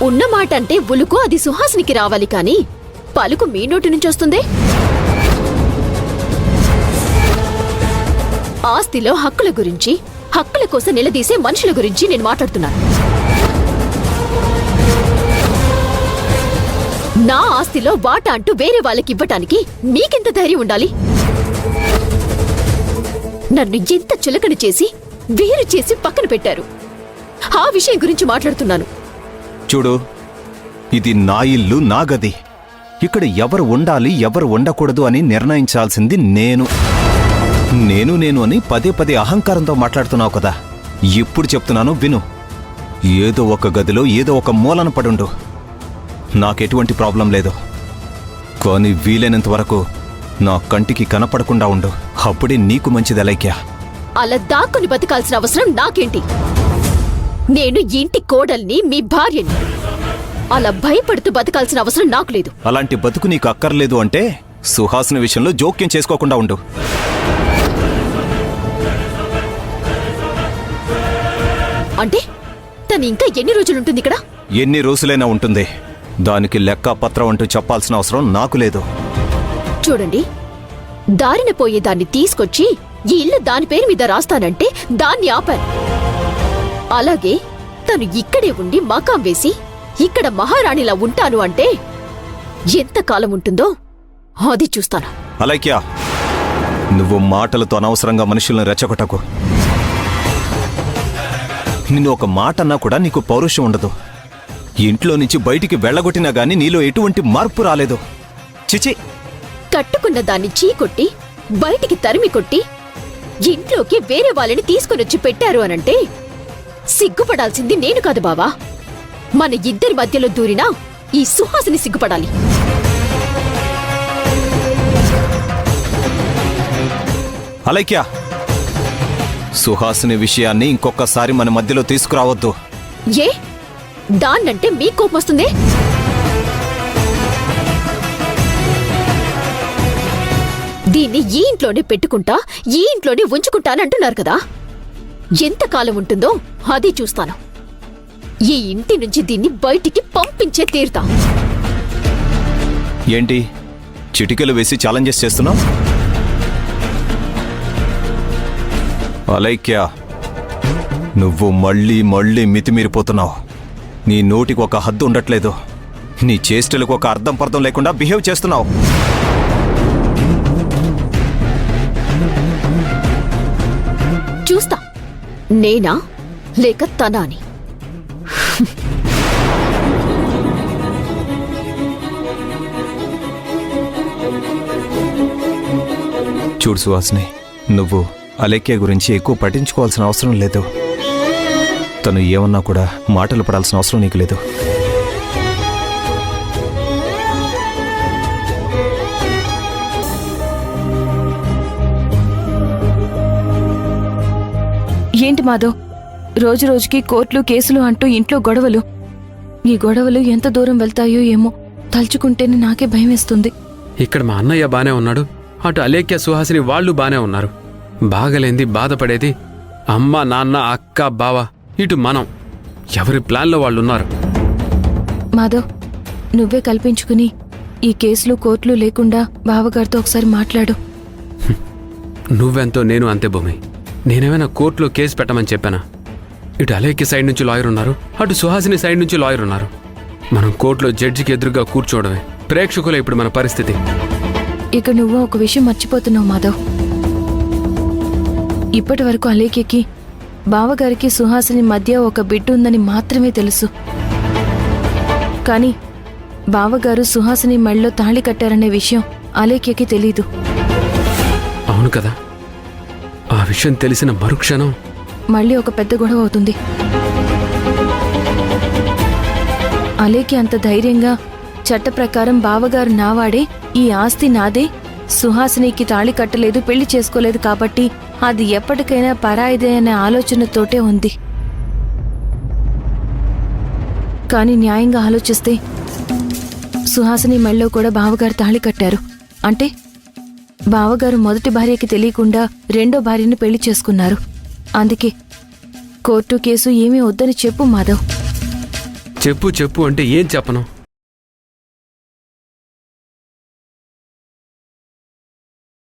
ఉన్నమాట అంటే ఉలుకు అది సుహాసినికి రావాలి కాని పలుకు మీ నోటి నుంచి వస్తుందే. ఆస్తిలో హక్కుల గురించి, హక్కుల కోసం నిలదీసే మనుషుల గురించి నేను మాట్లాడుతున్నాను. నా ఆస్తిలో వాటా అంటూ వేరే వాళ్ళకి ఇవ్వటానికి మీకెంత ధైర్యం ఉండాలి? నన్ను ఎంత చులకన చేసి వేరు చేసి పక్కన పెట్టారు. ఆ విషయం గురించి మాట్లాడుతున్నాను. చూడు, ఇది నా ఇల్లు, నా గది. ఇక్కడ ఎవరు ఉండాలి, ఎవరు ఉండకూడదు అని నిర్ణయించాల్సింది నేను అని పదే పదే అహంకారంతో మాట్లాడుతున్నావు కదా. ఇప్పుడు చెప్తున్నాను విను. ఏదో ఒక గదిలో ఏదో ఒక మూలన పడుండు, నాకెటువంటి ప్రాబ్లం లేదు. కానీ వీలైనంత వరకు నా కంటికి కనపడకుండా ఉండు. అప్పుడే నీకు మంచిది అలైక్య. అలా దాక్కుని బతకాల్సిన అవసరం నాకేంటి? నేను ఇంటి కోడల్ని, మీ భార్యని. అలా భయపడుతూ బతకాల్సిన అవసరం నాకు లేదు. అలాంటి బతుకు నీకు అక్కర్లేదు అంటే సుహాసిని విషయంలో జోక్యం చేసుకోకుండా ఉండు. అంటే తను ఇంకా ఎన్ని రోజులుంటుంది ఇక్కడ? ఎన్ని రోజులైనా ఉంటుంది. దానికి లెక్క పత్రం అంటూ చెప్పాల్సిన అవసరం నాకు లేదు. చూడండి, దారిన పోయేదాన్ని తీసుకొచ్చి ఈ ఇల్లు దాని పేరు మీద రాస్తానంటే దాన్ని ఆపాను. అలాగే తను ఇక్కడే ఉండి మకాం వేసి ఇక్కడ మహారాణిలా ఉంటాను అంటే ఎంతకాలం ఉంటుందో అది చూస్తాను. అలైక్య, నువ్వు మాటలతో అనవసరంగా మనుషులను రెచ్చగొట్టకు. నిన్ను ఒక మాట అన్నా కూడా నీకు పౌరుషం ఉండదు. ఇంట్లో నుంచి బయటికి వెళ్ళగొట్టినా గానీ నీలో ఎటువంటి మార్పు రాలేదు. చిచి, కట్టుకున్న దాన్ని చీకొట్టి బయటికి తరిమి కొట్టి ఇంట్లోకి వేరే వాళ్ళని తీసుకునొచ్చి పెట్టారు అనంటే సిగ్గుపడాల్సింది నేను కాదు బావా. మన ఇద్దరి మధ్యలో దూరినా ఈ సుహాసిని సిగ్గుపడాలి. అలైక్య, సుహాసిని విషయాన్ని ఇంకొకసారి మన మధ్యలో తీసుకురావద్దు. ఏ దాన్నంటే మీ కోపం వస్తుందే? దీన్ని ఈ ఇంట్లోనే పెట్టుకుంటా, ఈ ఇంట్లోనే ఉంచుకుంటానంటున్నారు కదా. ఎంతకాలం ఉంటుందో అది చూస్తాను. ఈ ఇంటి నుంచి దీన్ని బయటికి పంపించే తీరుతా. ఏంటి చిటికెలు వేసి ఛాలెంజెస్ చేస్తున్నావు? అలైక్య, నువ్వు మళ్ళీ మళ్ళీ మితిమీరిపోతున్నావు. నీ నోటికి ఒక హద్దు ఉండట్లేదు. నీ చేష్టలకు ఒక అర్థం పర్థం లేకుండా బిహేవ్ చేస్తున్నావు. చూస్తా నేనా లేక తనా అని. చూడు సుహాసిని, నువ్వు అలైక్య గురించి ఎక్కువ పట్టించుకోవాల్సిన అవసరం లేదు. తను ఏమన్నా కూడా మాటలు పడాల్సిన అవసరం నీకు లేదు. ఏంటి మాధవ్, రోజు రోజుకి కోర్టులు కేసులు అంటూ ఇంట్లో గొడవలు. ఈ గొడవలు ఎంత దూరం వెళ్తాయో ఏమో తలుచుకుంటేనే నాకే భయమేస్తుంది. ఇక్కడ మా అన్నయ్య బానే ఉన్నాడు, అటు అలేఖ్య సుహాసిని వాళ్ళు బానే ఉన్నారు. బాగలేంది బాధపడేది అమ్మ, నాన్న, అక్క, బావ. ఇటు మనం ఎవరి ప్లాన్లో వాళ్ళున్నారు. మాధవ్, నువ్వే కల్పించుకుని ఈ కేసులు కోర్టులు లేకుండా బావగారితో ఒకసారి మాట్లాడు. నువ్వెంతో నేను అంతే భూమి. నేనేమైనా కోర్టులో కేసు పెట్టమని చెప్పానా? ఇటు అలేఖ్య సైడ్ నుంచి లాయర్ ఉన్నారు, అటు సుహాసిని సైడ్ నుంచి లాయర్ ఉన్నారు. మనం కోర్టులో జడ్జికి ఎదురుగా కూర్చోవడమే. ప్రేక్షకులే ఇప్పుడు మన పరిస్థితి. ఇక నువ్వు ఒక విషయం మర్చిపోతున్నావు మాధవ్. ఇప్పటి వరకు అలేఖ్యకి బావగారికి సుహాసిని మధ్య ఒక బిడ్డ ఉందని మాత్రమే తెలుసు. కానీ బావగారు సుహాసిని మెళ్ళలో తాళి కట్టారనే విషయం అలేఖ్యకి తెలీదు. అవును కదా, ఆ విషయం తెలిసిన మరుక్షణం మళ్ళీ ఒక పెద్ద గొడవ అవుతుంది. అలేఖ్య అంత ధైర్యంగా చట్ట ప్రకారం బావగారు నావాడే, ఈ ఆస్తి నాదే, సుహాసినికి తాళి కట్టలేదు, పెళ్లి చేసుకోలేదు కాబట్టి అది ఎప్పటికైనా పరాయిదే అనే ఆలోచనతోటే ఉంది. కానీ న్యాయంగా ఆలోచిస్తే సుహాసిని మెళ్ళలో కూడా బావగారు తాళి కట్టారు. అంటే బావగారు మొదటి భార్యకి తెలియకుండా రెండో భార్యని పెళ్లి చేసుకున్నారు. అందుకే కోర్టు కేసు ఏమీ వద్దని చెప్పు మాధవ్. చెప్పు చెప్పు అంటే ఏం చెప్పను?